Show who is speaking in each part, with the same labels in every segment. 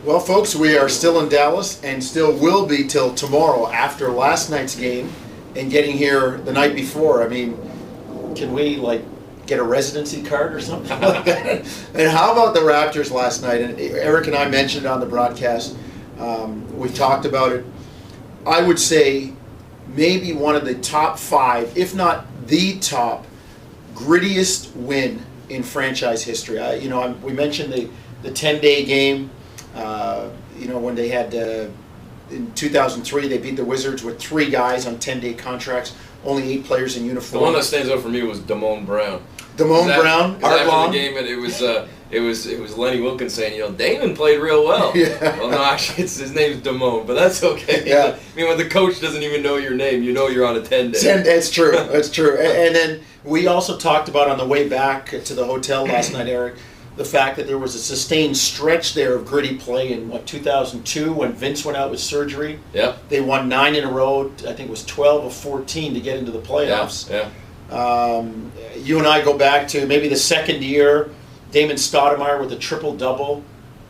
Speaker 1: Well, folks, we are still in Dallas and still will be till tomorrow after last night's game and getting here the night before. I mean, can we, get a residency card or something like that? And how about the Raptors last night? And Eric and I mentioned it on the broadcast. We talked about it. I would say maybe one of the top 5, if not the top, grittiest win in franchise history. We mentioned the 10-day game. When they had in 2003, they beat the Wizards with 3 guys on 10-day contracts, only 8 players in uniform.
Speaker 2: The one that stands out for me was Damone Brown.
Speaker 1: Brown,
Speaker 2: after the game, and it was Lenny Wilkins saying, Damon played real well.
Speaker 1: Yeah.
Speaker 2: Well, no, actually, his name's Damone, but that's okay.
Speaker 1: Yeah.
Speaker 2: I mean, when the coach doesn't even know your name, you know you're on a 10-day.
Speaker 1: That's true. That's true. And then we also talked about on the way back to the hotel last night, Eric, the fact that there was a sustained stretch there of gritty play in 2002 when Vince went out with surgery.
Speaker 2: Yeah.
Speaker 1: They won 9 in a row. I think it was 12 of 14 to get into the playoffs.
Speaker 2: Yeah.
Speaker 1: You and I go back to maybe the second year, Damon Stoudemire with a triple-double.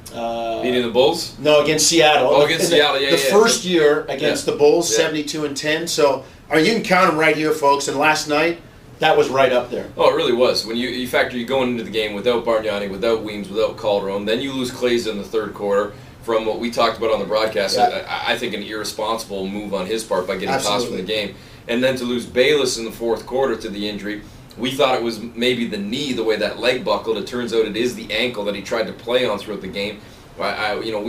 Speaker 2: Beating the Bulls?
Speaker 1: No, against Seattle.
Speaker 2: Oh, against Seattle,
Speaker 1: The first year against the Bulls, 72-10. So, you can count them right here, folks. And last night, that was right up there.
Speaker 2: Oh, it really was. When you factor you going into the game without Bargnani, without Weems, without Calderon, then you lose Clays in the third quarter. From what we talked about on the broadcast, I think an irresponsible move on his part by getting tossed from the game. And then to lose Bayless in the fourth quarter to the injury, we thought it was maybe the knee, the way that leg buckled. It turns out it is the ankle that he tried to play on throughout the game. We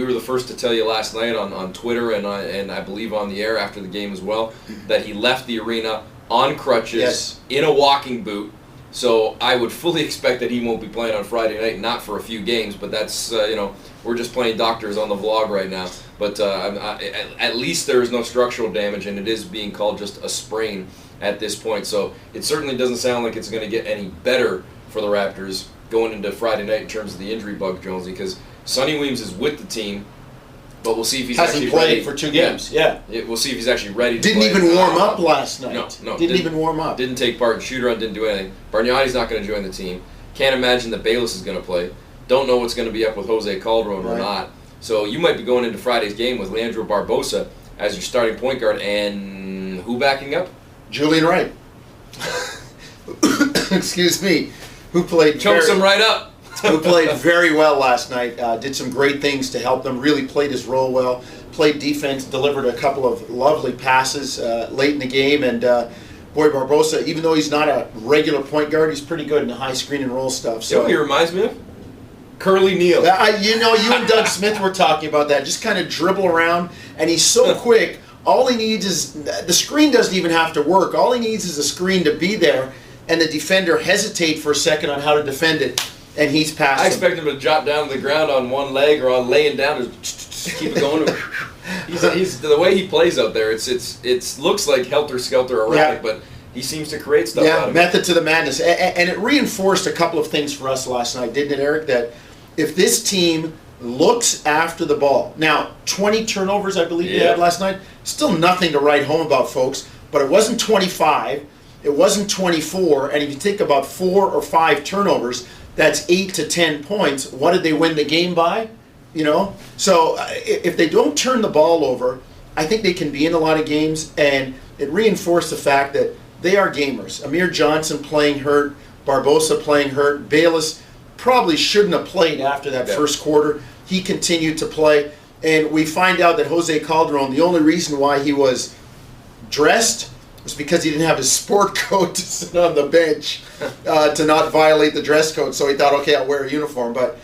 Speaker 2: were the first to tell you last night on Twitter and I believe on the air after the game as well that he left the arena on crutches, in a walking boot. So I would fully expect that he won't be playing on Friday night, not for a few games, but that's, we're just playing doctors on the vlog right now. But at least there is no structural damage, and it is being called just a sprain at this point. So it certainly doesn't sound like it's going to get any better for the Raptors going into Friday night in terms of the injury bug, Jonesy, because Sonny Weems is with the team. But we'll see if he's actually ready.
Speaker 1: Hasn't played for 2 games. Yeah.
Speaker 2: We'll see if he's actually ready to
Speaker 1: Didn't
Speaker 2: play.
Speaker 1: even warm up last night.
Speaker 2: No.
Speaker 1: Didn't even warm up.
Speaker 2: Didn't take part in shoot-around, didn't do anything. Bargnani's not going to join the team. Can't imagine that Bayless is going to play. Don't know what's going to be up with Jose Calderon or not. So you might be going into Friday's game with Leandro Barbosa as your starting point guard. And who backing up?
Speaker 1: Julian Wright. Excuse me. Who played
Speaker 2: Chokes him right up.
Speaker 1: Who played very well last night. Did some great things to help them. Really played his role well. Played defense. Delivered a couple of lovely passes late in the game. And boy, Barbosa, even though he's not a regular point guard, he's pretty good in the high screen and roll stuff. So
Speaker 2: you know what he reminds me of? Curly Neal.
Speaker 1: You and Doug Smith were talking about that. Just kind of dribble around, and he's so quick. All he needs is the screen doesn't even have to work. All he needs is a screen to be there, and the defender hesitate for a second on how to defend it, and he's past
Speaker 2: I expect him to drop down to the ground on one leg or on laying down to keep it going. He's the way he plays out there. It looks like helter-skelter erratic, but he seems to create stuff out of it.
Speaker 1: Method to the madness. And it reinforced a couple of things for us last night, didn't it, Eric? That if this team looks after the ball. Now, 20 turnovers, I believe they had last night. Still nothing to write home about, folks. But it wasn't 25. It wasn't 24. And if you think about 4 or 5 turnovers, that's 8 to 10 points. What did they win the game by? So if they don't turn the ball over, I think they can be in a lot of games. And it reinforced the fact that they are gamers. Amir Johnson playing hurt, Barbosa playing hurt, Bayless probably shouldn't have played after that first quarter. He continued to play. And we find out that Jose Calderon, the only reason why he was dressed was because he didn't have his sport coat to sit on the bench to not violate the dress code. So he thought, okay, I'll wear a uniform. But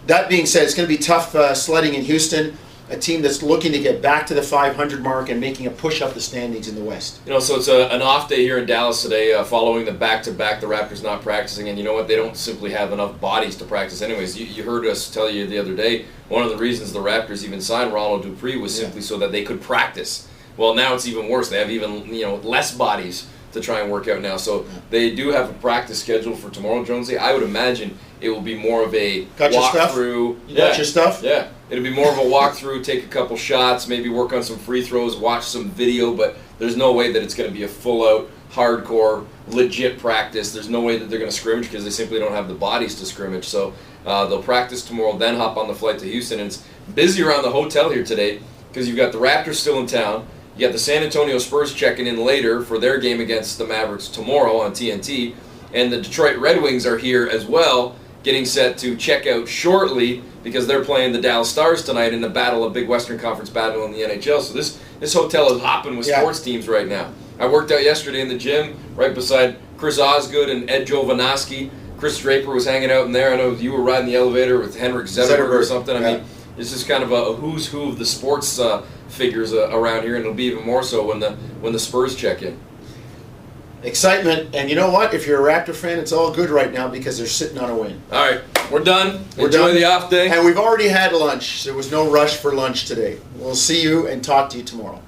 Speaker 1: that being said, it's going to be tough sledding in Houston, a team that's looking to get back to the 500 mark and making a push up the standings in the West.
Speaker 2: So it's an off day here in Dallas today following the back-to-back, the Raptors not practicing. And you know what? They don't simply have enough bodies to practice anyways. You heard us tell you the other day, one of the reasons the Raptors even signed Ronald Dupree was simply so that they could practice. Well, now it's even worse. They have even less bodies to try and work out now. So they do have a practice schedule for tomorrow, Jonesy. I would imagine it will be more of a walkthrough.
Speaker 1: You got your stuff?
Speaker 2: Yeah. It'll be more of a walkthrough, take a couple shots, maybe work on some free throws, watch some video, but there's no way that it's going to be a full-out hardcore, legit practice. There's no way that they're going to scrimmage because they simply don't have the bodies to scrimmage. So they'll practice tomorrow, then hop on the flight to Houston. And it's busy around the hotel here today because you've got the Raptors still in town. You got the San Antonio Spurs checking in later for their game against the Mavericks tomorrow on TNT. And the Detroit Red Wings are here as well, getting set to check out shortly because they're playing the Dallas Stars tonight in a big Western Conference battle in the NHL. So this hotel is hopping with sports teams right now. I worked out yesterday in the gym right beside Chris Osgood and Ed Jovanovski. Chris Draper was hanging out in there. I know you were riding the elevator with Henrik Zetterberg or something. I mean, this is kind of a who's who of the sports figures around here, and it'll be even more so when the Spurs check in.
Speaker 1: Excitement, and you know what? If you're a Raptor fan, it's all good right now because they're sitting on a win.
Speaker 2: All right, we're done. Enjoy the off day.
Speaker 1: And we've already had lunch. There was no rush for lunch today. We'll see you and talk to you tomorrow.